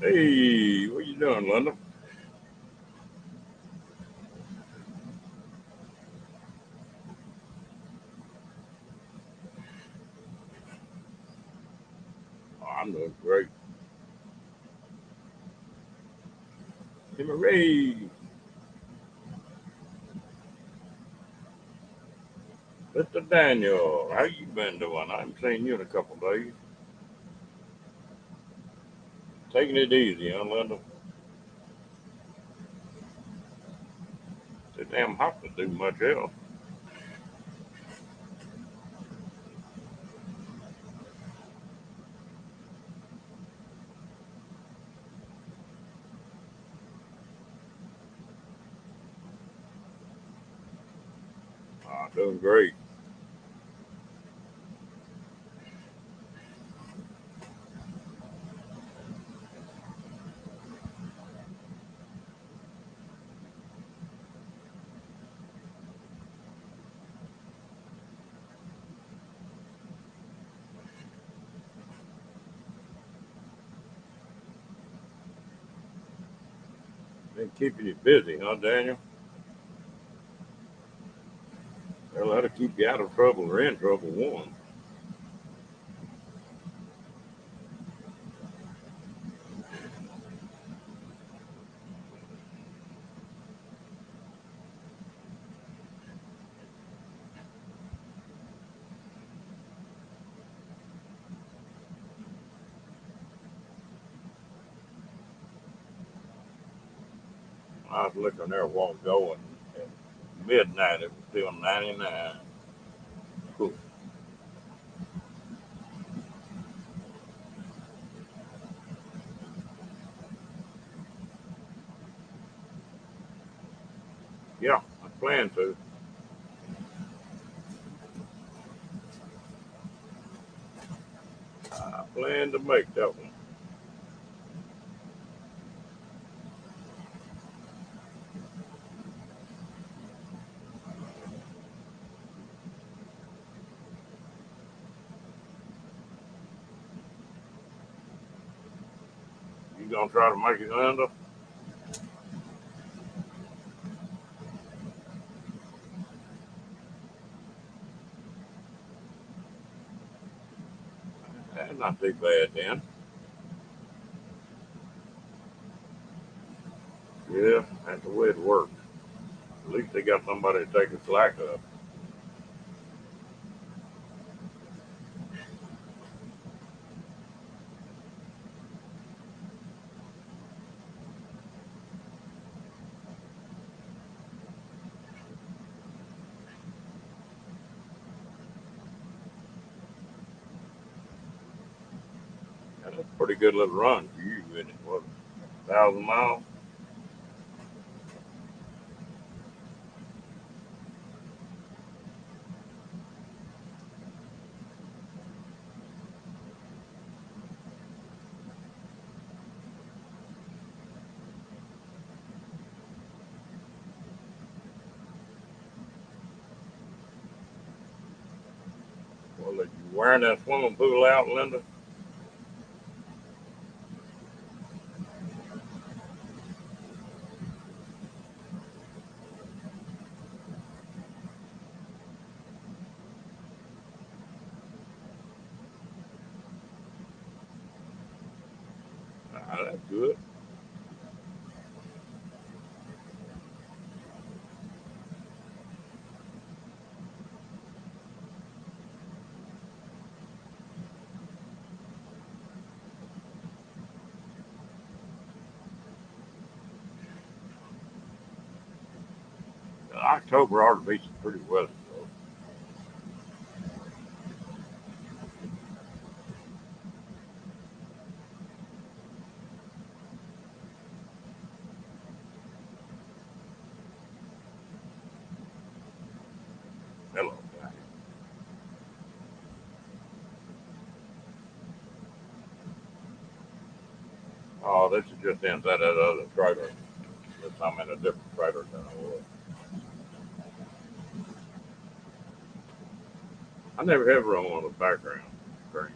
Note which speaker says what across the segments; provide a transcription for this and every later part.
Speaker 1: Hey, what you doing, Linda? Oh, I'm doing great. Hey, Marie, Mr. Daniel, how you been doing? I haven't seen you in a couple of days. Taking it easy, huh, Linda? Too damn hot to do much else. Doing great. Been keeping you busy, huh, Daniel? Well, that'll keep you out of trouble or in trouble, one. I was looking there a while ago, and at midnight it was still 99. Cool. Yeah, I plan to. I plan to make that one. You gonna try to make it, Linda? That's not too bad then. Yeah, that's the way it works. At least they got somebody to take the slack up. And that's a pretty good little run for you, isn't it? What, 1,000 miles? Well, are you wearing that swimming pool out, Linda? That's good. October ought to be some pretty weather, though. Hello. Oh, this is just inside that other trailer. This I'm in a different trailer than I was. I never have room on the background screen.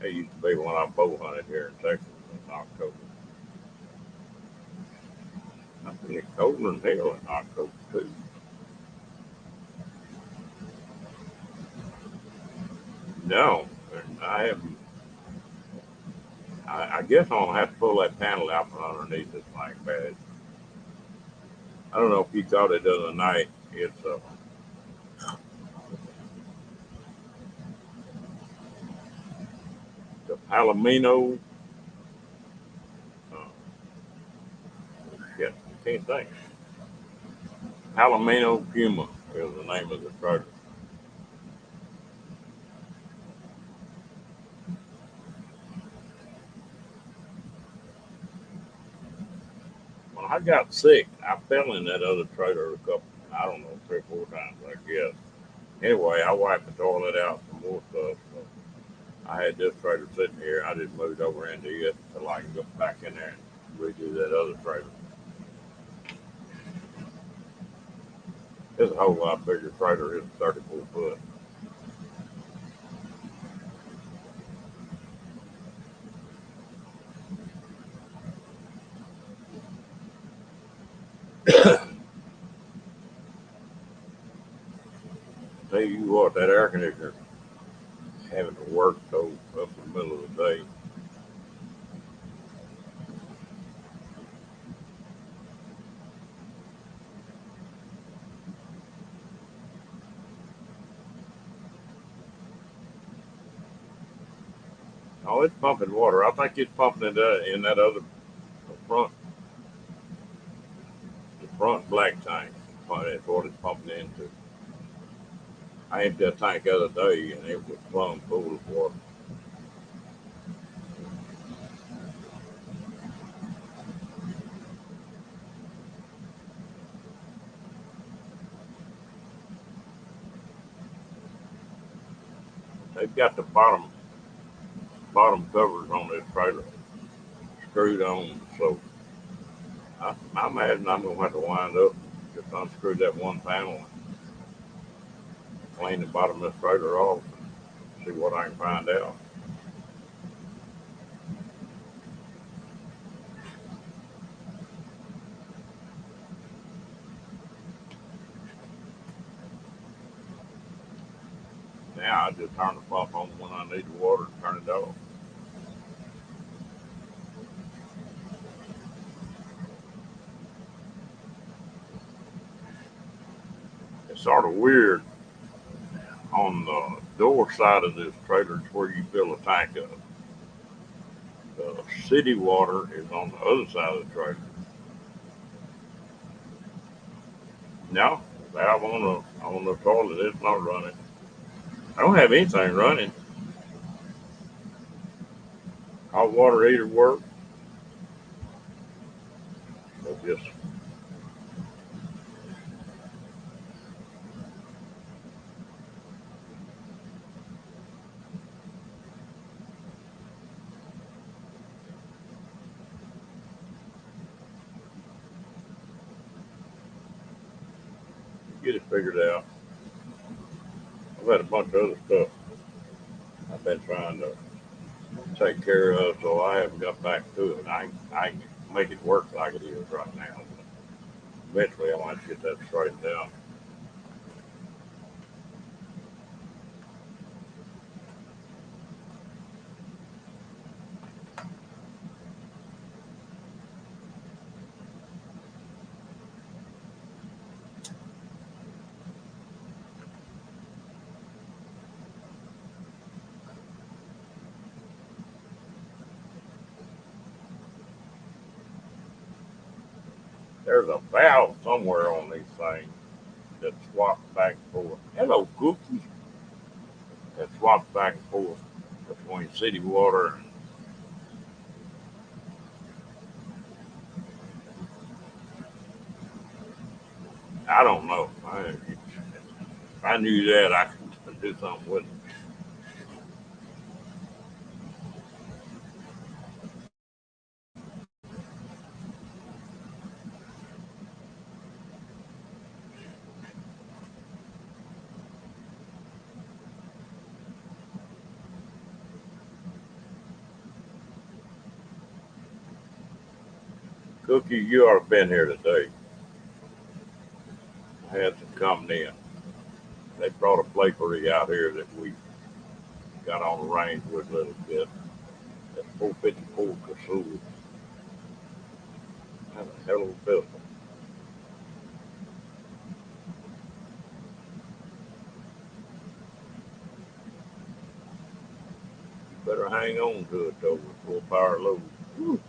Speaker 1: It used to be when I bow hunted here in Texas in October. I think it's colder than hell in October too. No, I haven't. I guess I'm gonna have to pull that panel out from underneath this thing, bad. I don't know if you caught it the other night. It's the Palomino. Uh, shit, I can't think. Palomino Puma is the name of the trailer. When I got sick, I fell in that other trailer a couple. I don't know, 3 or 4 times, I guess. Anyway, I wiped the toilet out some more stuff. So I had this trailer sitting here. I just moved over into it so I can go back in there and redo that other trailer. It's a whole lot bigger trailer. It's 34 foot. Tell you what, that air conditioner having to work so up in the middle of the day. Oh, it's pumping water. I think it's pumping it in that other front, the front black tank. That's what it's pumping into. I emptied that tank the other day and it was plumb full of water. They've got the bottom covers on this trailer screwed on, so I imagine I'm gonna have to wind up just unscrew that one panel and clean the bottom of this trailer off and see what I can find out. Now I just turn the pump on when I need the water and turn it off. It's sort of weird on the door side of this trailer is where you fill the tank up. The city water is on the other side of the trailer. No, the valve on the toilet it's not running. I don't have anything running. Hot water heater work, but just get it figured out. I've had a bunch of other stuff I've been trying to take care of, so I haven't got back to it. I can make it work like it is right now. Eventually, I might get that straightened out. There's a valve somewhere on these things that swaps back and forth. Hello, Cookie. That swaps back and forth between city water and I don't know. If I knew that, I could do something with it. Cookie, you ought to have been here today. I had some company in. They brought a flakery out here that we got on the range with a little bit. That 454 Casull. That's a hell of a pistol. You better hang on to it though with full power load. Whew.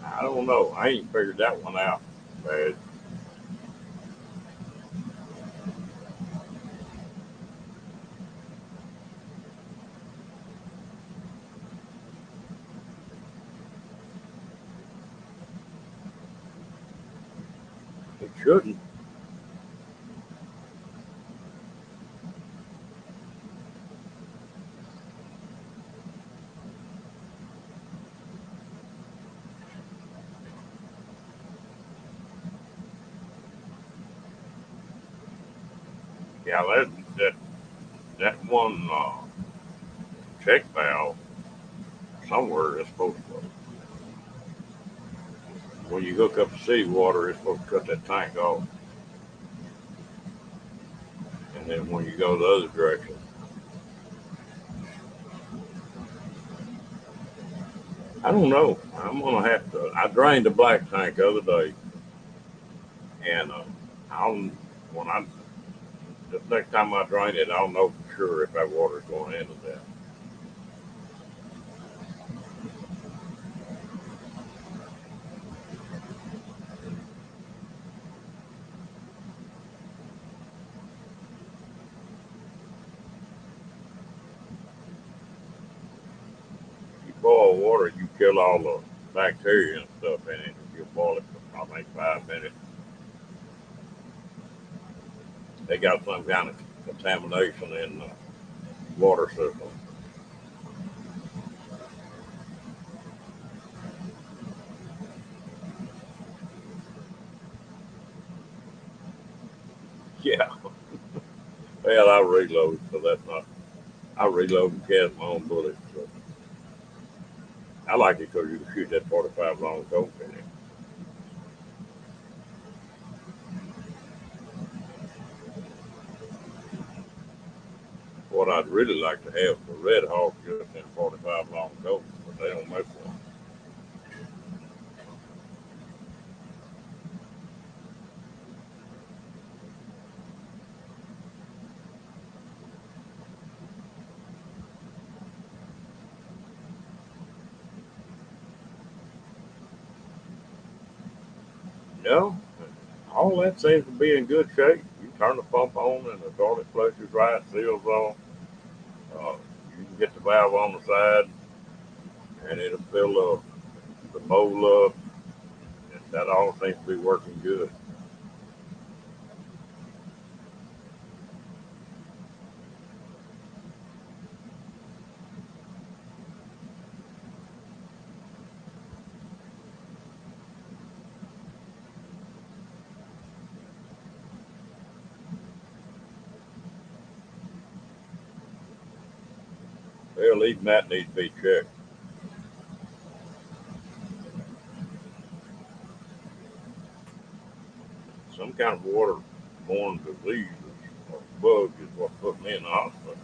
Speaker 1: I don't know. I ain't figured that one out. Bad. It shouldn't. Yeah, that that one check valve somewhere is supposed to. When you hook up the city water, it's supposed to cut that tank off, and then when you go the other direction, I don't know. I'm gonna have to. I drained the black tank the other day, and I'll when I the next time I drain it, I'll know for sure if that water's going into that. You boil water, you kill all the bacteria and stuff in it. If you boil it for I think 5 minutes, they got some kind of contamination in the water system. Yeah. Well, I reload, so that's not. I reload and cast my own bullets. So I like it because you can shoot that 45 long scope in it. What I'd really like to have the Red Hawk just in 45 long scope, but they don't make one. No, all that seems to be in good shape. You turn the pump on and the toilet flushes right, seals on. You can get the valve on the side and it'll fill the bowl up. And that all seems to be working good. Well, even that needs to be checked. Some kind of waterborne disease or bug is what put me in the hospital.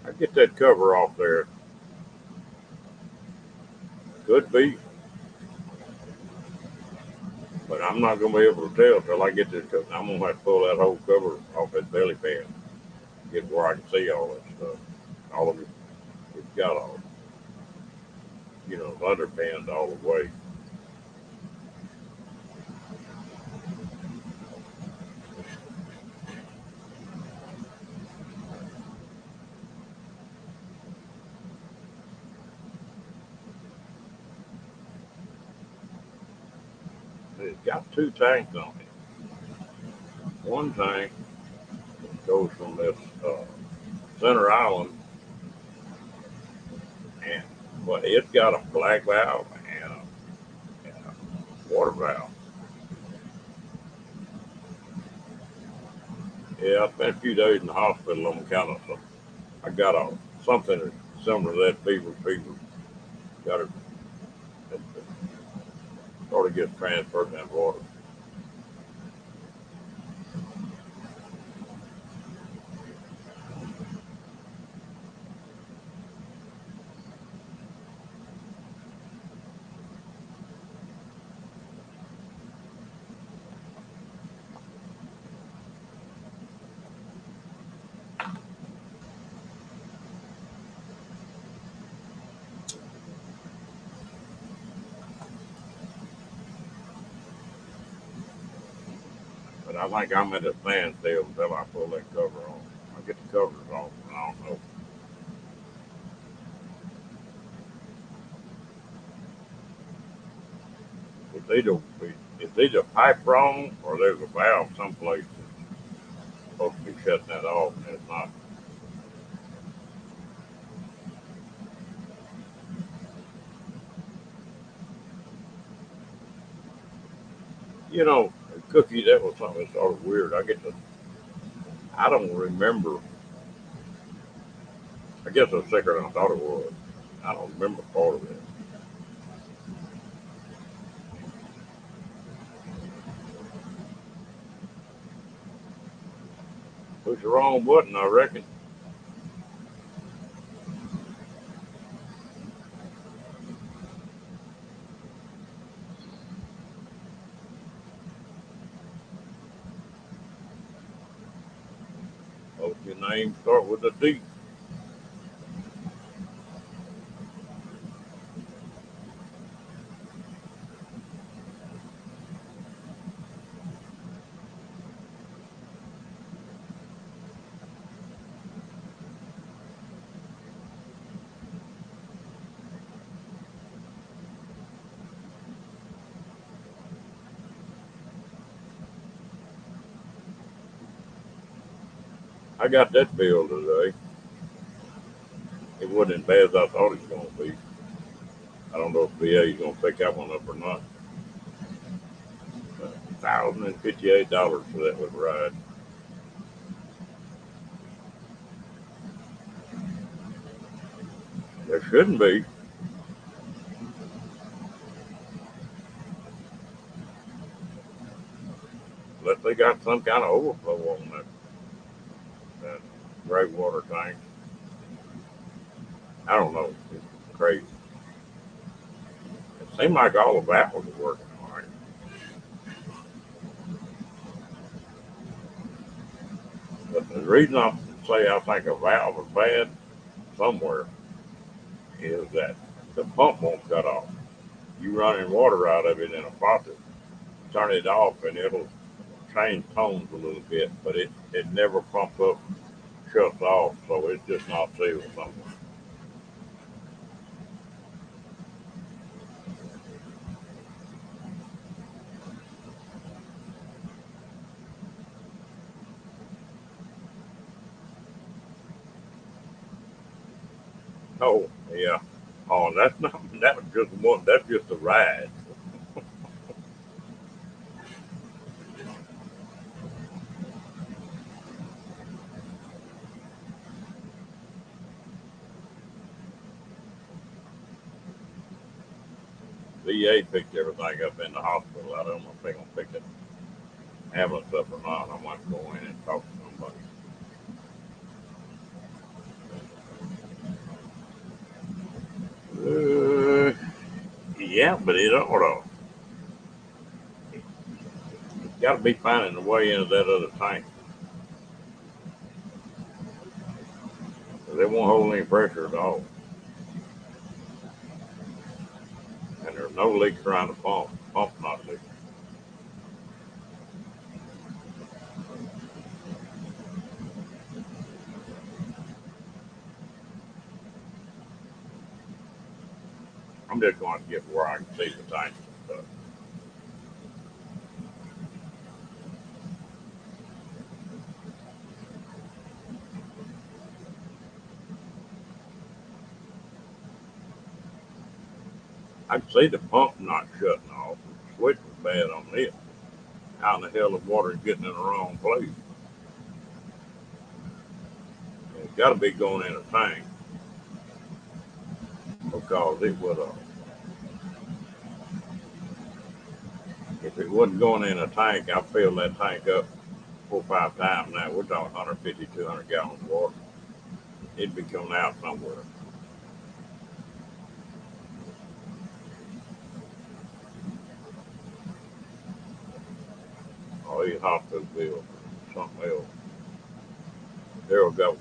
Speaker 1: I get that cover off there. Could be, but I'm not going to be able to tell till I get this. I'm going to have to pull that whole cover off that belly pan, get where I can see all that stuff. All of it. It's got all. underpinned all the way. It's got two tanks on it. One tank goes from this center island, and it's got a black valve and a water valve. Yeah, I spent a few days in the hospital on account of some. I got something similar to that fever. Got it. It sort of gets transferred in that water. But I think I'm at a standstill until I pull that cover off. I get the covers off, and I don't know. It's either it's either pipe wrong or there's a valve someplace that's supposed to be shutting that off, and it's not. You know, Cookie, that was something sort of weird. I don't remember. I guess it was sicker than I thought it was. I don't remember part of it. Push the wrong button, I reckon. Hope your name start with a D. I got that bill today. It wasn't as bad as I thought it was going to be. I don't know if VA is going to pick that one up or not. $1,058 for that little ride. There shouldn't be, unless they got some kind of overflow on that gray water tank. I don't know. It's crazy. It seemed like all the valves were working all right. But the reason I say I think a valve is bad somewhere is that the pump won't cut off. You running water out of it in a faucet, turn it off, and it'll change tones a little bit, but it never pumps up, shuts off, so it's just not sealed somewhere. Oh yeah. Oh, that's not that was just one. That's just a ride. VA picked everything up in the hospital. I don't know if they're gonna pick the ambulance up or not. I might go in and talk to somebody. Yeah, but it ought to. It's got to be finding the way into that other tank. They won't hold any pressure at all. There's no leaks around the pump. Pump's not leaking. I'm just going to get where I can see the tank and stuff. I can see the pump not shutting off. The switch was bad on this. How in the hell the water's getting in the wrong place? It's got to be going in a tank because it would. If it wasn't going in a tank, I filled that tank up 4 or 5 times now. We're talking 150, 200 gallons of water. It'd be coming out somewhere. Oh, these hospital bills, something else. Daryl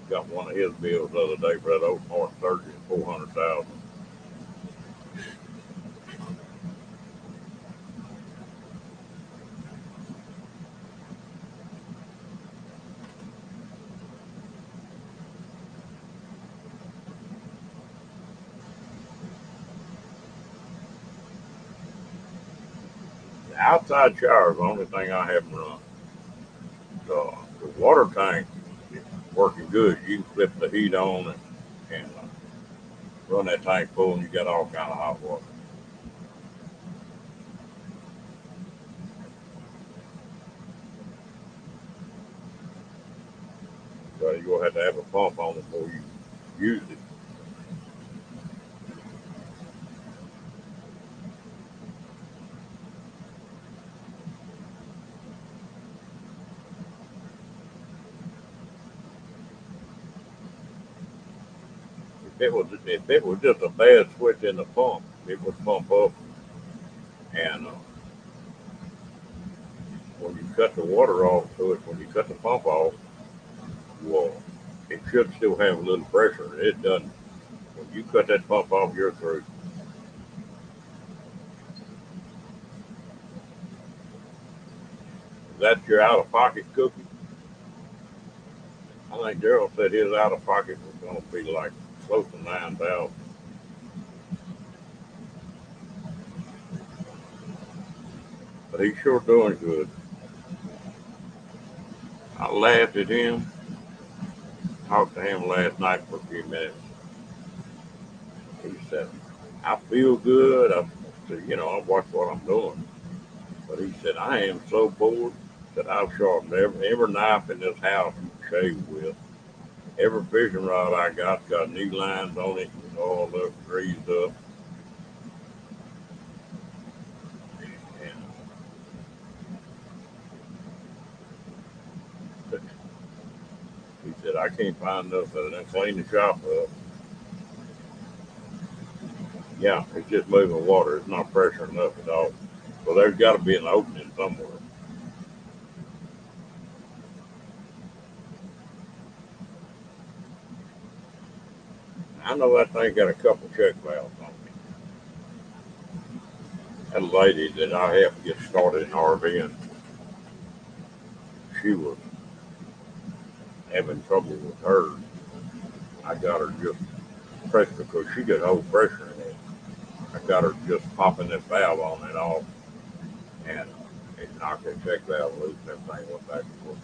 Speaker 1: got one of his bills the other day for that open heart surgery, 400,000. The outside shower is the only thing I haven't run. The water tank is working good. You can flip the heat on and run that tank full, and you got all kind of hot water. So you're gonna have a pump on it before you use it. If it was just a bad switch in the pump, it would pump up, and when you cut the water off to it, when you cut the pump off, well, it should still have a little pressure. It doesn't. When you cut that pump off, you're through. That's your out of pocket cookie. I think Daryl said his out of pocket was going to be like close to 9,000. But he's sure doing good. I laughed at him, talked to him last night for a few minutes. He said, I feel good. I said, I watch what I'm doing. But he said, I am so bored that I've sharpened every knife in this house you can shave with. Every fishing rod I got knee lines on it, all up, greased up. And he said, I can't find nothing and clean the shop up. Yeah, it's just moving water. It's not pressure enough at all. So there's got to be an opening somewhere. I know that thing got a couple check valves on it. That lady that I helped get started in RVing, she was having trouble with hers. I got her just pressed because she got old pressure in it. I got her just popping that valve on it off, and it knocked that check valve loose, and everything went back and forth.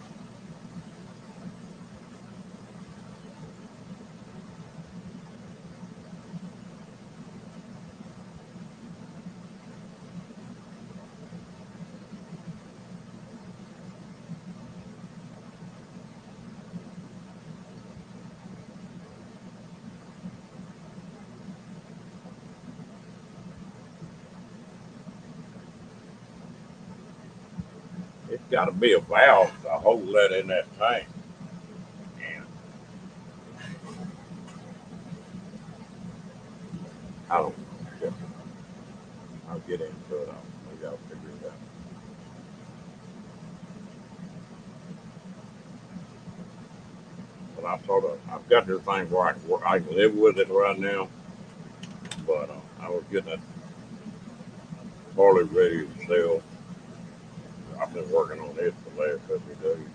Speaker 1: It's got to be a valve to hold that in that tank. And I don't know. I'll get into it. Maybe I'll figure it out. But I've got this thing where I can live with it right now. But I was getting hardly ready to sell. I've been working on it the last couple of days.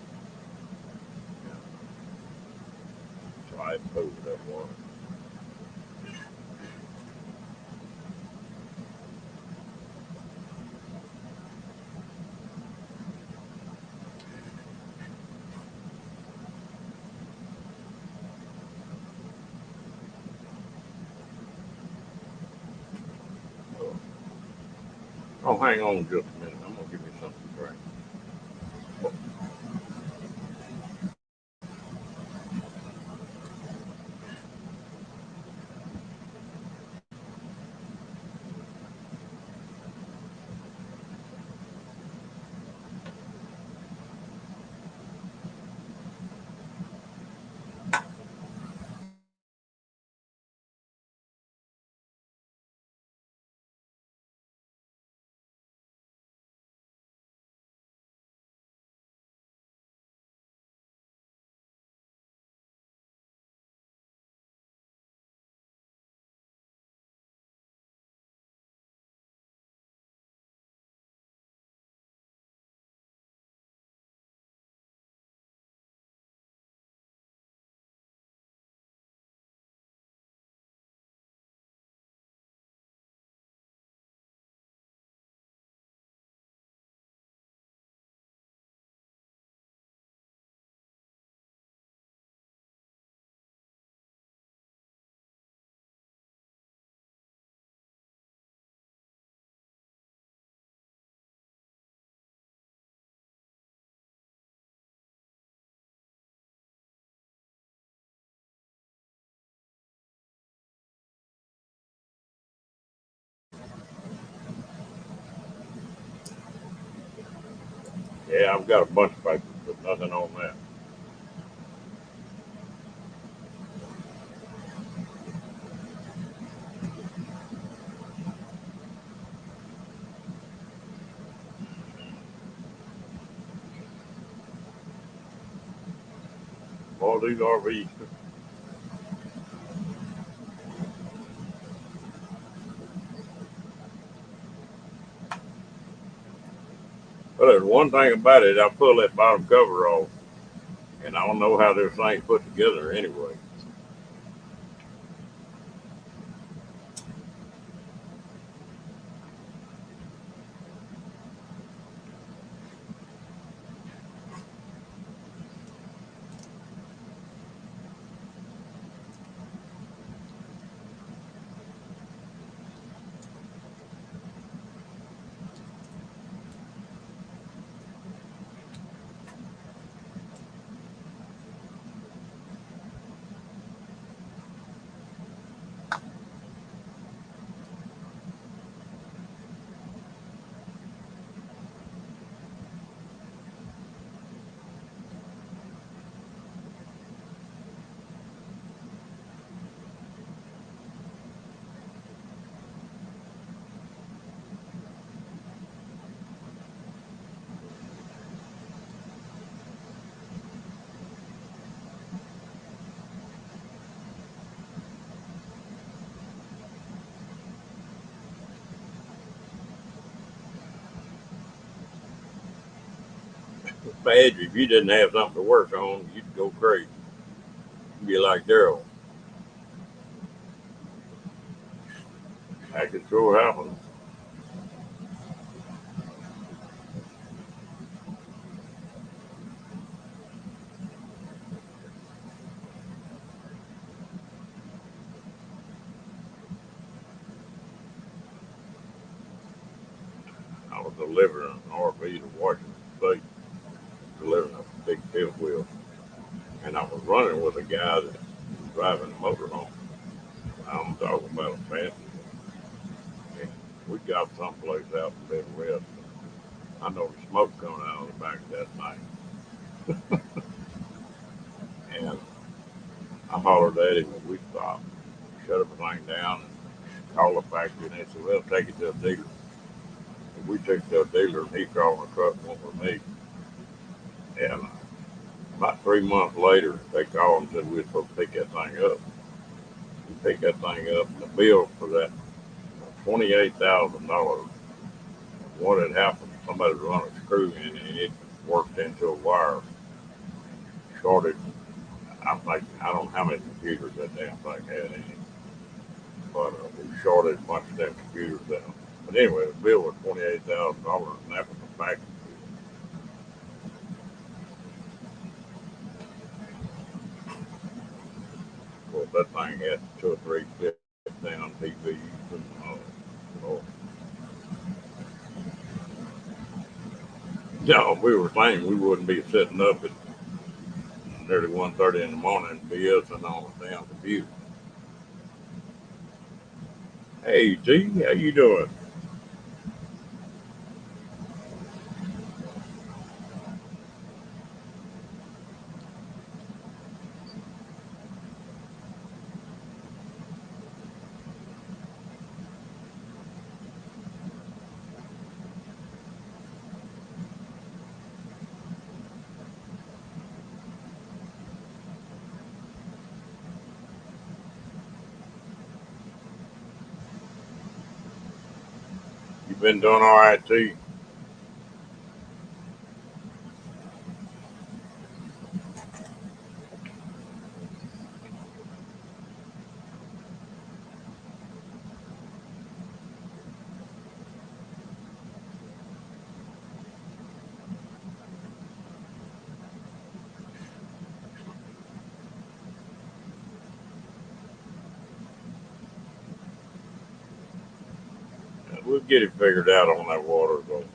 Speaker 1: Yeah, so I posted that one. Oh, hang on just a minute. I'm gonna give you something to drink. Yeah, I've got a bunch of papers, but nothing on that. All these RVs. But there's one thing about it, I pull that bottom cover off, and I don't know how this thing's put together anyway. Bad if you didn't have something to work on, you'd go crazy. You'd be like Daryl. That could sure happen. I was delivering an RV to Washington State, delivering a big fifth wheel, and I was running with a guy that was driving a motorhome. I'm talking about a fancy one. And we got someplace out in the Midwest. I know the smoke coming out of the back of that thing. And I hollered at him and we stopped, shut everything down, and called the factory, and they said, well, take it to a dealer. And we took it to a dealer, and he called the truck one with me. And about 3 months later, they called and said we were supposed to pick that thing up. We picked that thing up, and the bill for that $28,000 what had happened, somebody run a screw in and it worked into a wire, shorted. I don't know how many computers that damn thing had in it, but we shorted a bunch of them computers down. But anyway, the bill was $28,000, and that was the back. Well, that thing had two or three fifth down TVs and oh, no, we were saying we wouldn't be sitting up at nearly 1:30 in the morning BSing on the damn computer. Hey T, how you doing? You been doing all right, T? We'll get it figured out on that water though.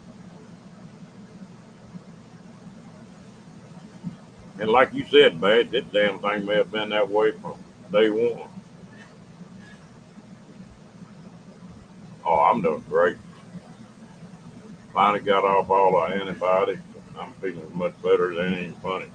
Speaker 1: And like you said, Bad, this damn thing may have been that way from day one. Oh, I'm doing great. Finally got off all the antibiotics. I'm feeling much better. Than ain't funny.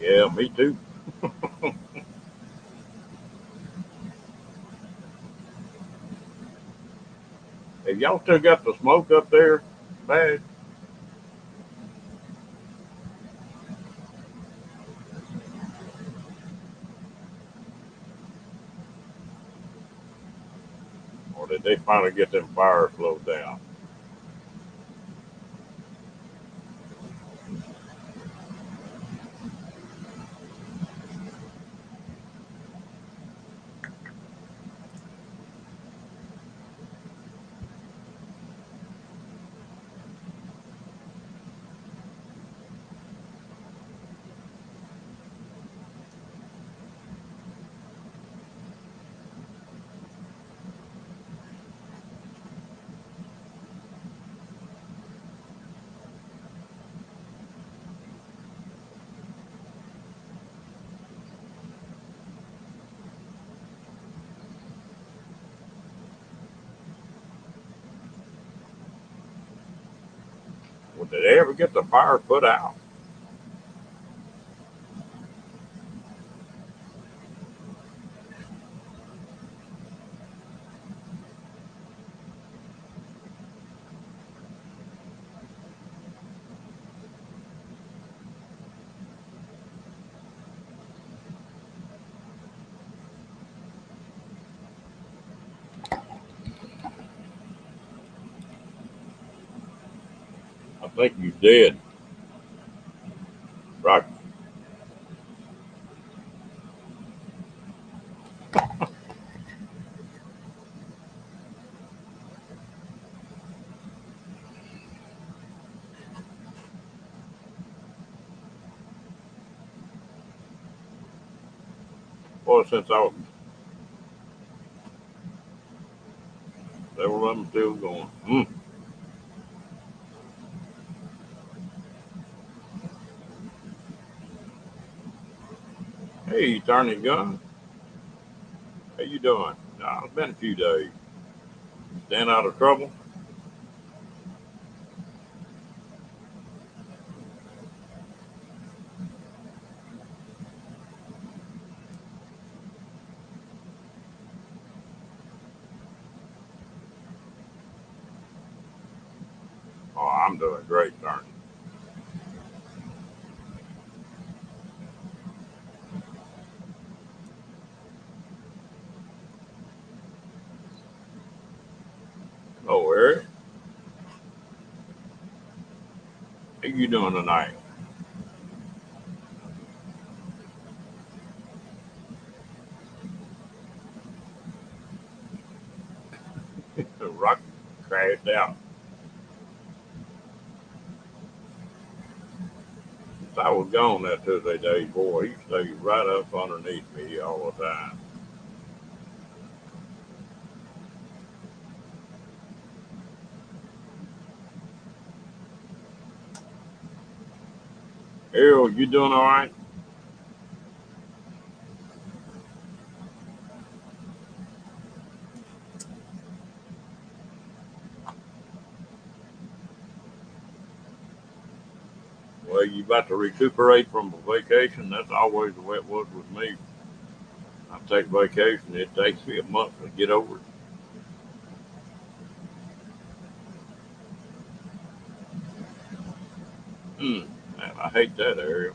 Speaker 1: Yeah, me too. Have y'all still got the smoke up there, Bad? Or did they finally get them fires slowed down? Well, did they ever get the fire put out? I think you did. Right. Well, since I was several of them still going. Hey, you turning gun? How you doing? No, it's been a few days. Staying out of trouble? Oh, I'm doing great, darn it. Oh, Eric, how you doing tonight? Rock crashed out. Since I was gone that Tuesday day, boy, he stayed right up underneath me all the time. Errol, you doing all right? Well, you about to recuperate from a vacation? That's always the way it was with me. I take vacation, it takes me a month to get over it. Mm, man, I hate that, Ariel.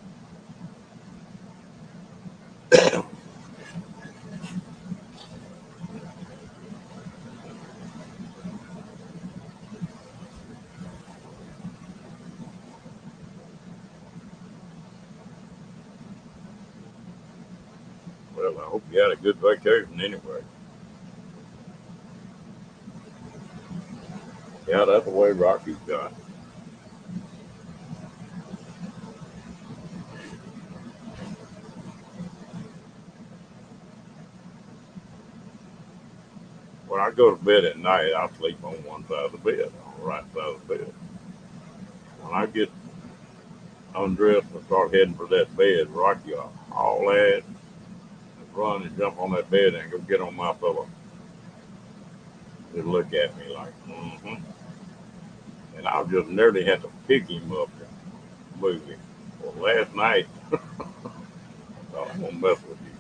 Speaker 1: Well, I hope you had a good vacation anyway. Yeah, that's the way Rocky's got. When I go to bed at night, I sleep on one side of the bed, on the right side of the bed. When I get undressed and start heading for that bed, Rocky will haul ass and run and jump on that bed and go get on my pillow. Just look at me like, mm-hmm. And I'll just nearly have to pick him up and move him. Well, last night, oh, I'm gonna mess with you.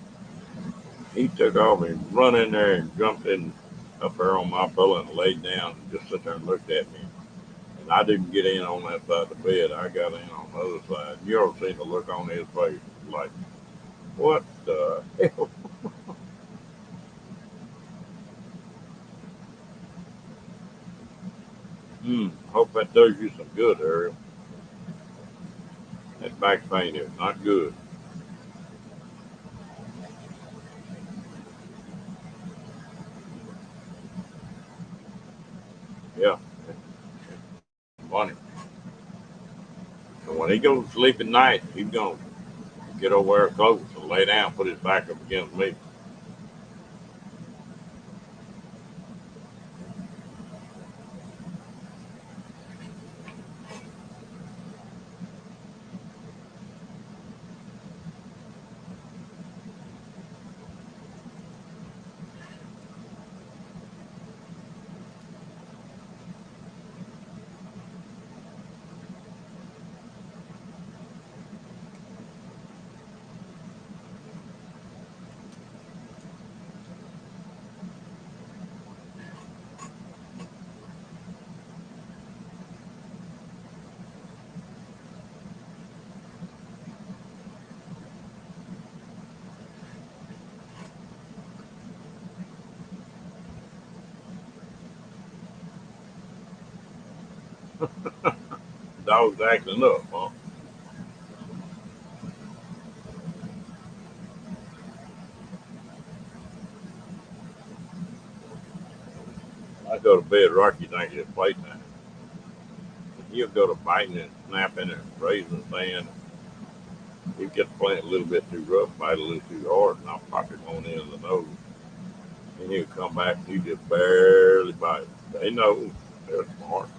Speaker 1: He took off and run in there and jumped in up there on my pillow and laid down and just sat there and looked at me. And I didn't get in on that side of the bed. I got in on the other side. You ever seen the look on his face? Like, what the hell? Hope that does you some good, Ariel. That back pain is not good. Yeah, funny. And when he goes to sleep at night, he's going to get over there close and lay down, put his back up against me. Dog's acting up, huh? I go to bed, Rocky thinks it's playtime. He'll go to biting and snapping and raising sand. He gets playing a little bit too rough, bite a little too hard, and I'll pop him on the end of the nose. And he'll come back and he just barely bites. They know they're smart.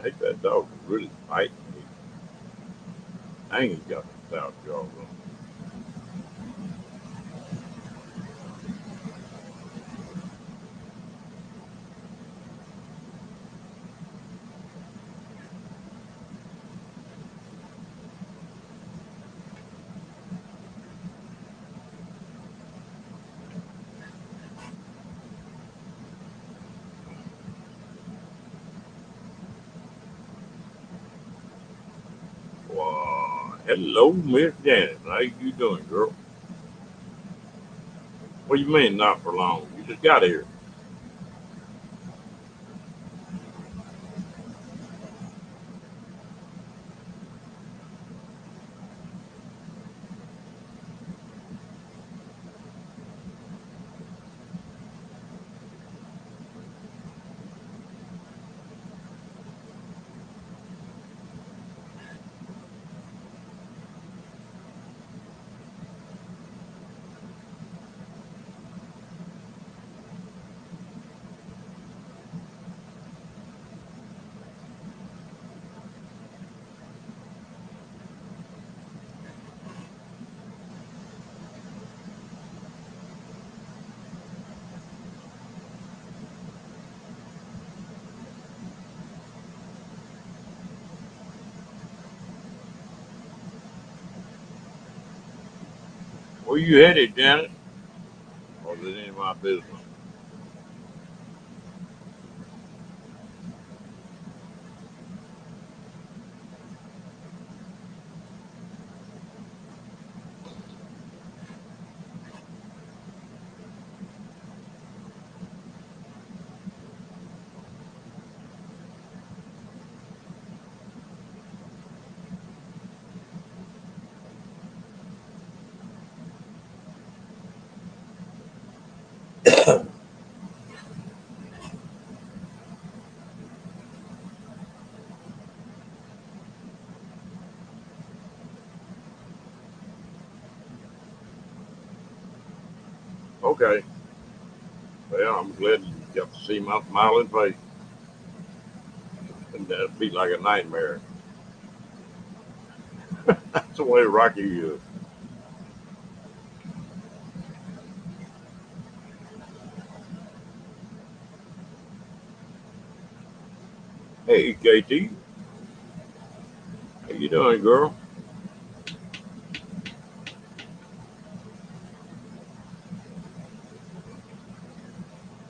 Speaker 1: I hate that dog. Really fighting me. Dang, he got the south jaws on. Wow. Hello, Miss Janet. How you doing, girl? What do you mean not for long? You just got here. Where you headed, Janet? Or is it any of my business? Okay. Well, I'm glad you got to see my smiling face. And that'd be like a nightmare. That's the way Rocky is. Hey, KT. How you doing, girl?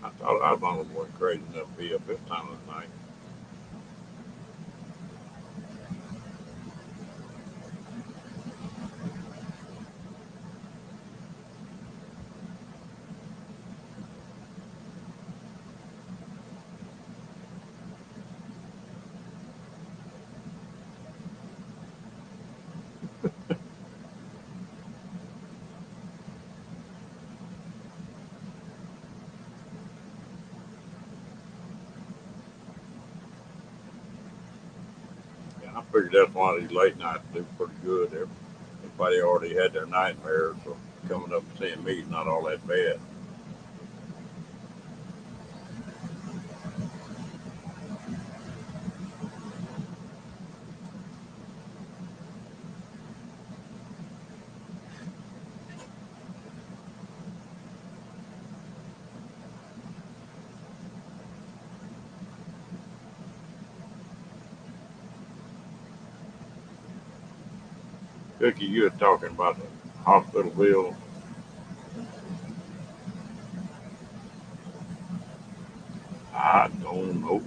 Speaker 1: I thought I was only one crazy enough to be up this time of the night. And I figured that's why these late nights do pretty good. Everybody already had their nightmares, so coming up and seeing me is not all that bad. Cookie, you were talking about the hospital bill. I don't know.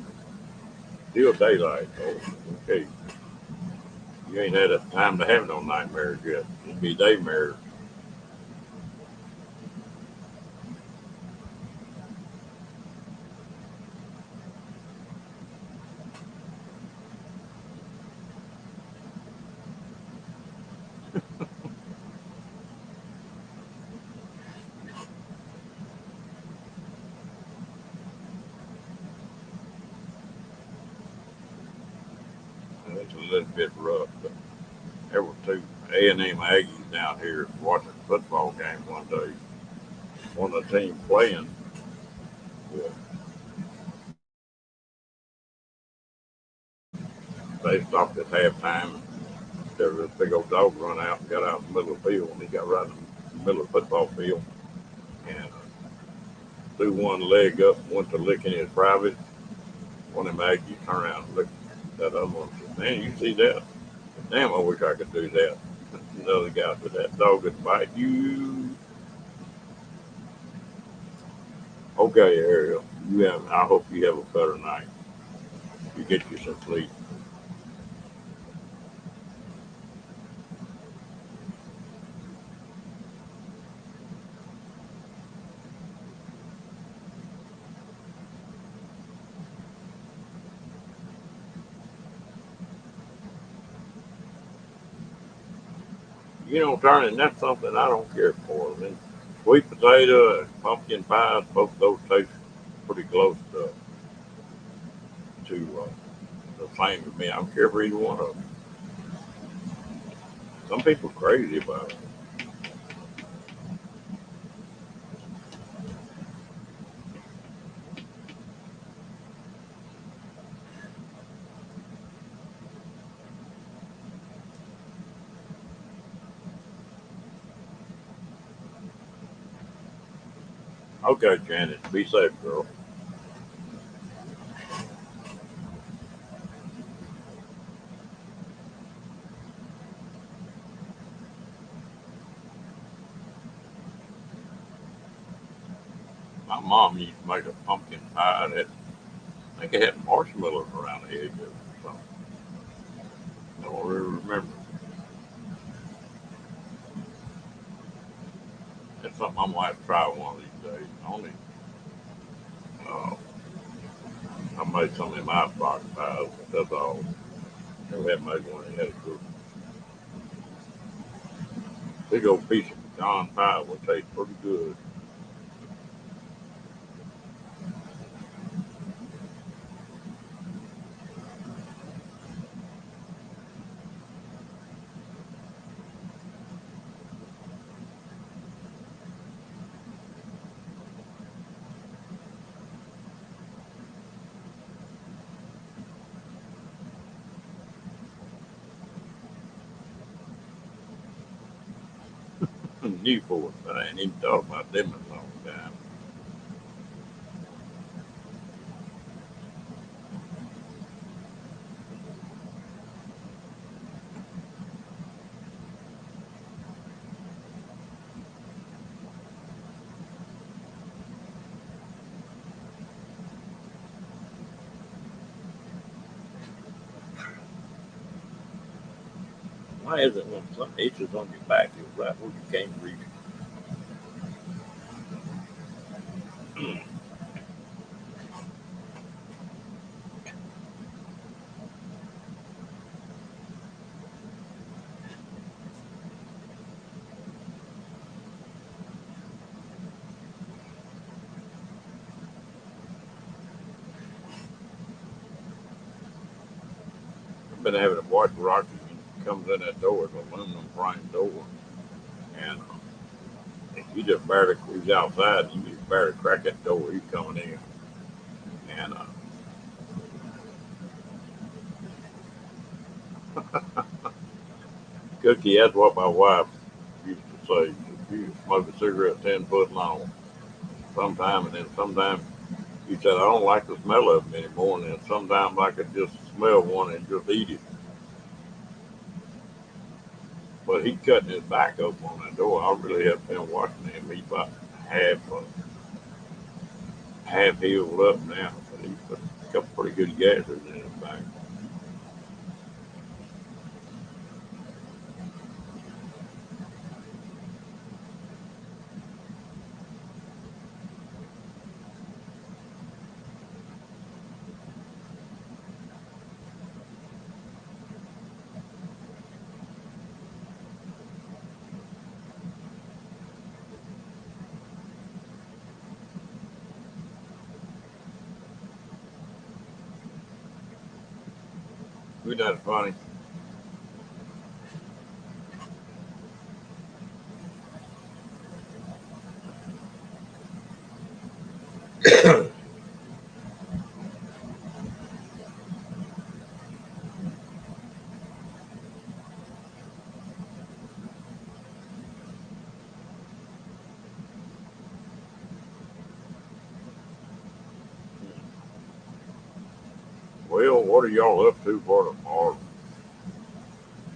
Speaker 1: Still daylight, though. Okay, you ain't had a time to have no nightmares yet. It'd be daymares. It's a little bit rough, but there were two A&M Aggies down here watching a football game one day. One of the team playing, well, they stopped at halftime. There was this big old dog run out and got out in the middle of the field, and he got right in the middle of the football field and threw one leg up, went to licking his private. One of them Aggies turned around and looked at that other one and said, "Man, you see that? Damn, I wish I could do that." The other guy said, "That dog would bite you." Okay, Ariel, I hope you have a better night. You get you some sleep. Turning, that's something I don't care for. I mean, sweet potato and pumpkin pie, both those taste pretty close to the same to me. I don't care for either one of them. Some people are crazy about it. Okay, Janet, be safe, girl. My mom used to make a pumpkin pie that I think it had marshmallows around the edge of it or something. I don't really remember. That's something I'm gonna have to try one of these days. Uh, I made some in my box pies. That's all. Never had made one that had a good big old piece of pecan pie would taste pretty good. Newport, but I ain't even thought about them in a long time. Why is it when something itches on your back, you're right where you can't reach it? I've been having to watch Rocky when he comes in that door. It's an aluminum frame door. And you just barely, he's outside, you just barely crack that door, he's coming in. And Cookie, that's what my wife used to say. If you smoke a cigarette 10 foot long, sometime, and then sometime he said, I don't like the smell of them anymore. And then sometimes I could just smell one and just eat it. But he cutting his back open on that door. I really have been watching him. He's about half, half healed up now. But he put a couple pretty good gashes in his back. Isn't that funny? Well, what are y'all up to for tomorrow?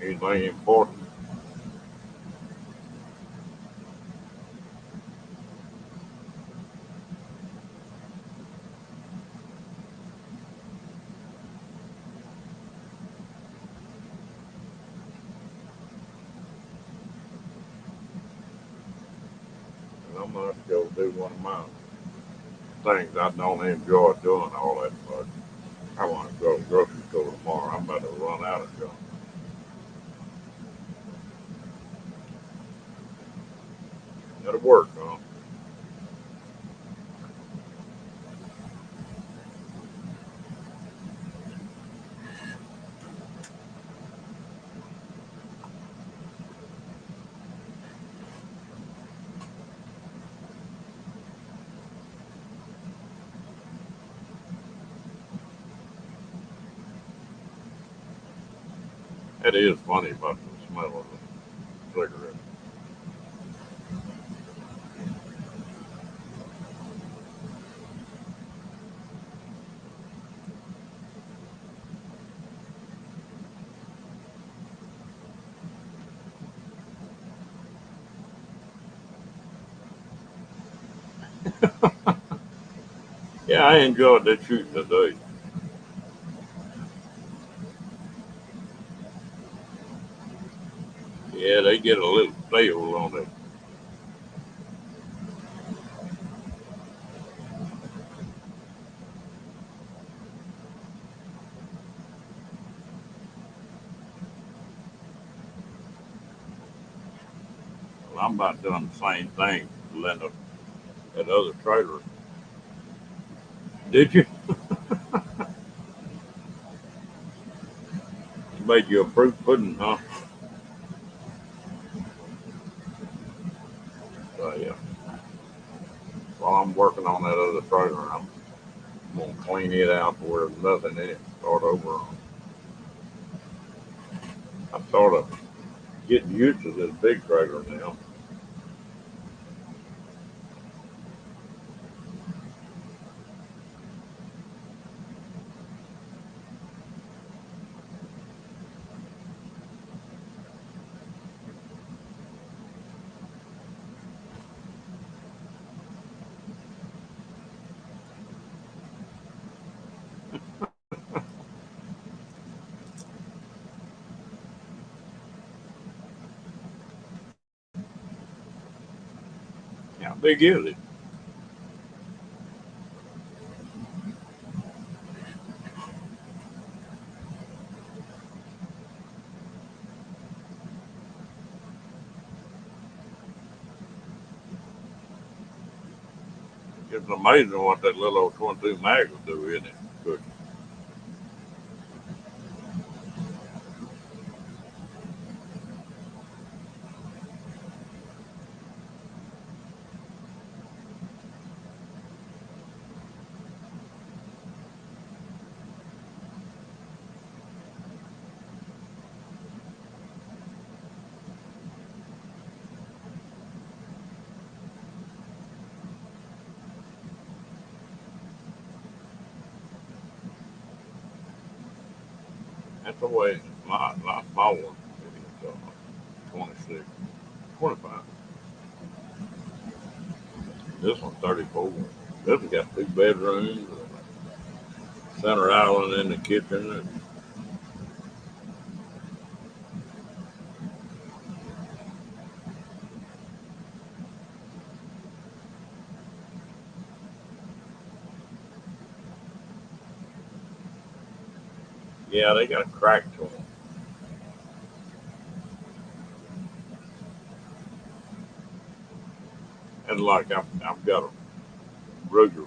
Speaker 1: Anything important? I'm gonna go do one of my things I don't enjoy doing all that much. I want to go to the grocery store tomorrow. I'm about to run out of junk. That'll work, huh? It is funny about the smell of the cigarette. Yeah, I enjoyed that shooting today. Yeah, they get a little stale on it. Well, I'm about doing the same thing, Linda, at other trailers. Did you? Made you a fruit pudding, huh? So, yeah. While I'm working on that other trailer, I'm gonna clean it out where there's nothing in it. Start over. I'm sort of getting used to this big trailer now. How big is it? It's amazing what that little old 22 mag will do, isn't it? But that's the way my one is 26, 25. This one's 34. This one got two bedrooms, center island in the kitchen. And, yeah, they got a crack to them. And like I've got a Ruger.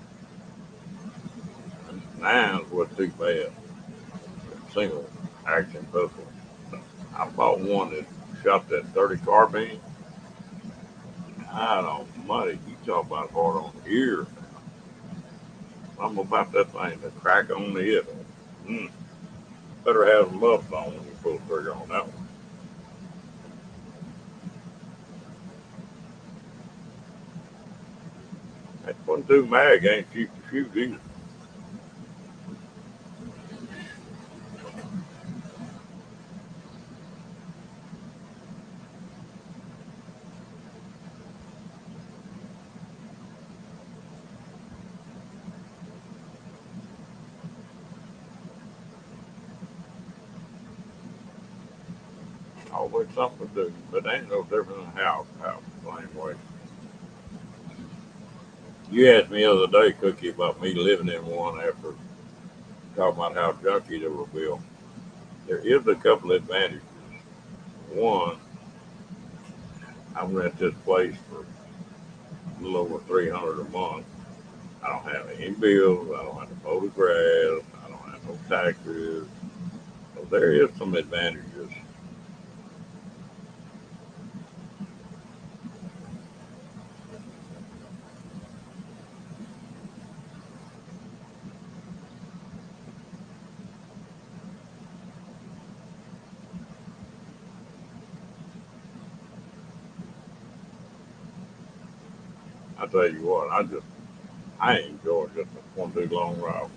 Speaker 1: Nines was too bad. Single action pistol. I bought one that shot that 30 carbine. I don't money. You talk about hard on the ear. I'm about that thing to crack on the hip. Mm. Better have some muffs on when you pull the trigger on that one. That 22 mag ain't cheap to shoot either. Always something to do, but ain't no different than a house. House the same way. You asked me the other day, Cookie, about me living in one after talking about how junky they were built. There is a couple of advantages. One, I rent this place for a little over 300 a month. I don't have any bills. I don't have to mow the grass. I don't have no taxes. So there is some advantages. I tell you what, I enjoy just a one big long ride.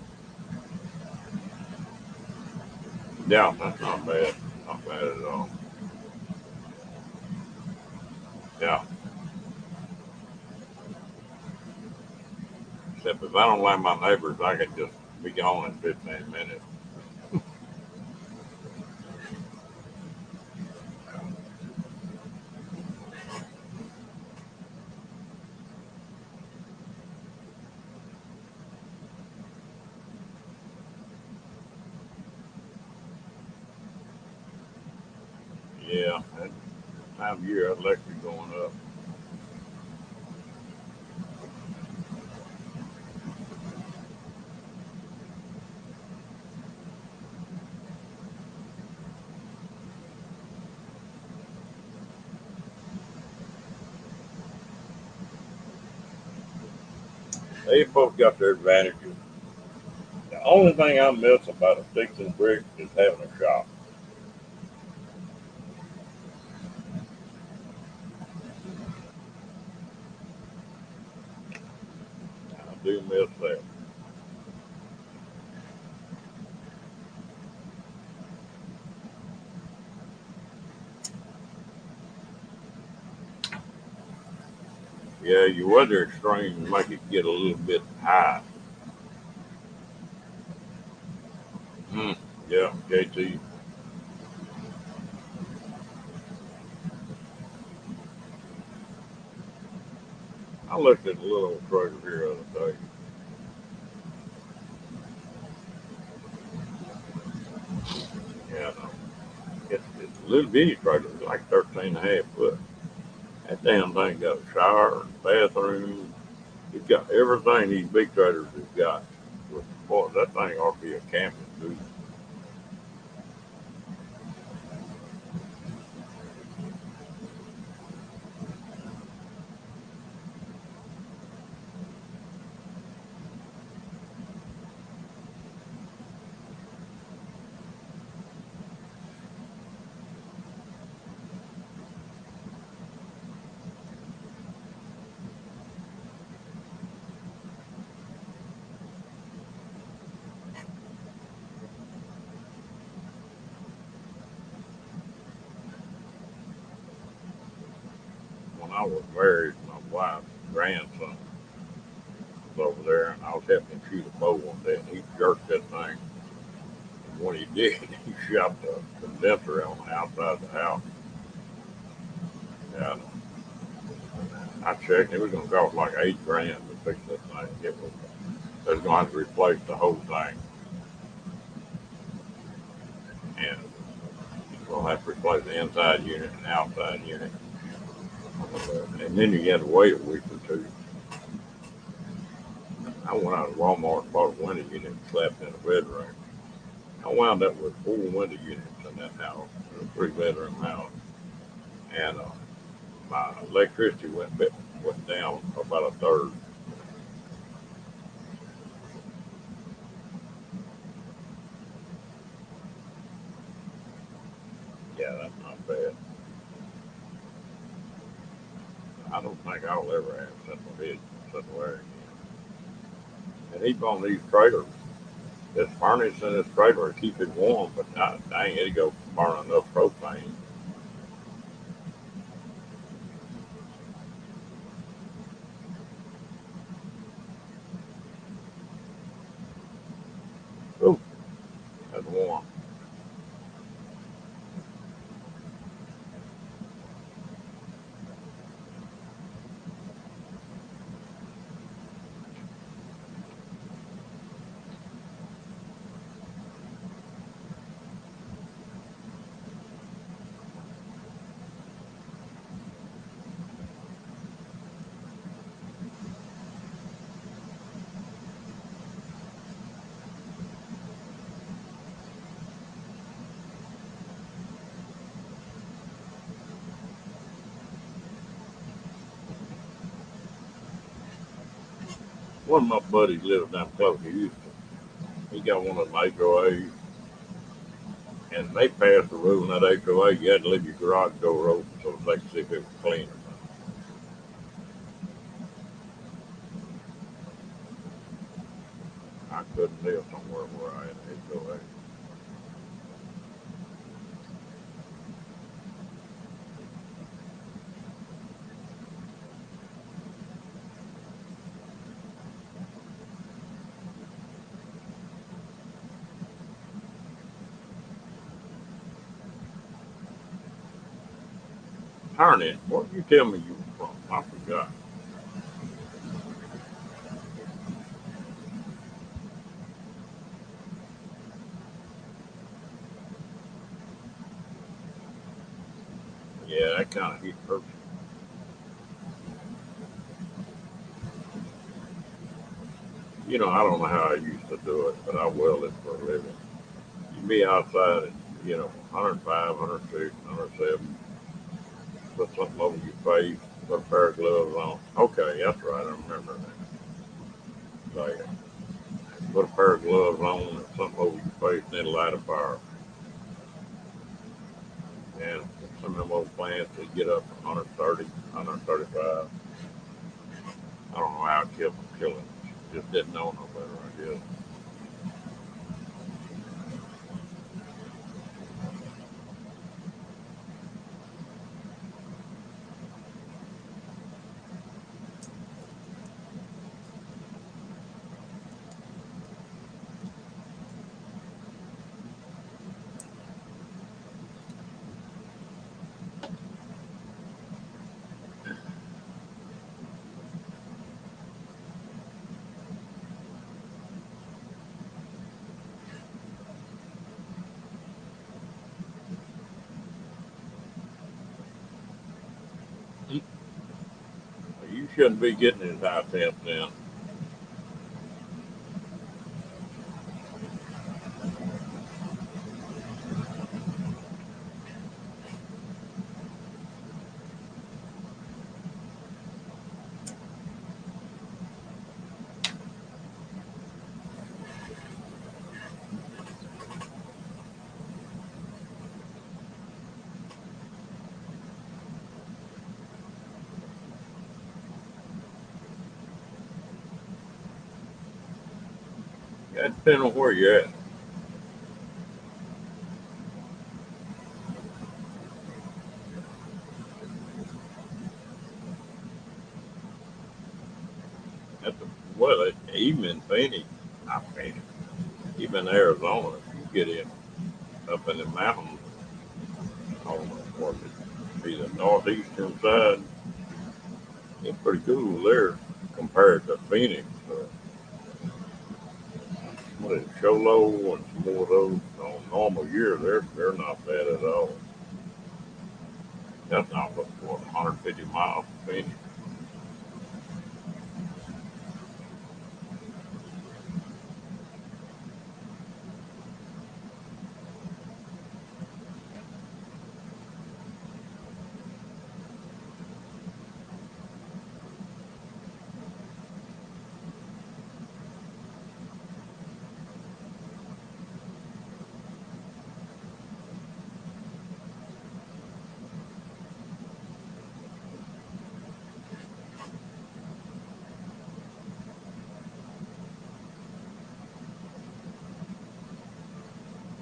Speaker 1: Yeah, that's not bad. Not bad at all. Yeah. Except if I don't like my neighbors, I can just be gone in 15 minutes. Yeah, that time of year, electric going up. They both got their advantages. The only thing I miss about a sticks and bricks is having a shop. I do miss that. Yeah, your weather extreme make it get a little bit high. Mm, yeah, JT. I looked at a little old trailer here the other day. Yeah, no, it's a little bitty trailer, it's like 13 and a half foot. That damn thing got a shower, bathroom. It's got everything these big trailers have got. Boy, that thing ought to be a camping dude. When I was married, my wife's grandson was over there, and I was helping him shoot a bow one day, and he jerked that thing. And when he did, he shot the condenser on the outside of the house. And I checked, it was going to cost like 8 grand to fix that thing. They was going to have to replace the whole thing, and we'll have to replace the inside unit and outside unit. And then you had to wait a week or two. I went out to Walmart and bought a window unit and slept in a bedroom. I wound up with 4 window units in that house, a 3 bedroom house, and my electricity went down about a third. Yeah, that's not bad. I don't think I'll ever have central air again. And even on these trailers, this furnace in this trailer to keep it warm, but dang, it'd go burn enough propane. Ooh, that's warm. One of my buddies lives down close. He got one of them HOAs, and they passed the rule in that HOA you had to leave your garage door open so they could see if it was clean or not. I couldn't live somewhere where I had an HOA. Darn it! What did you tell me you were from? I forgot. Yeah, that kind of hit hurts. I don't know how I used to do it, but I welded for a living. You be outside at, 105, 106, 107, put something over your face, put a pair of gloves on. Okay, that's right, I remember that. Like, put a pair of gloves on and something over your face, then light a fire. And some of them old plants, they get up to 130, 135. I don't know how it kept them killing. Just didn't know no better, I guess. You shouldn't be getting in high temps now. That depends on where you're at. At the, well, even in Phoenix, not Phoenix, even in Arizona, you get in up in the mountains, on what be the northeastern side, it's pretty cool there compared to Phoenix. What is it, Cholo and some more of those on normal year, they're not bad at all. That's not but what 150 miles from Phoenix.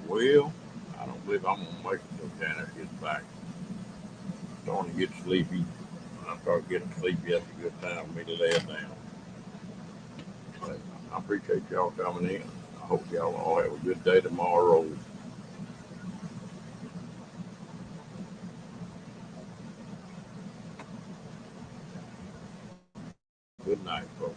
Speaker 1: Well, I don't believe I'm gonna make it till Janice gets back. Starting to get sleepy. When I start getting sleepy, that's a good time for me to lay it down. But I appreciate y'all coming in. I hope y'all all have a good day tomorrow. Good night, folks.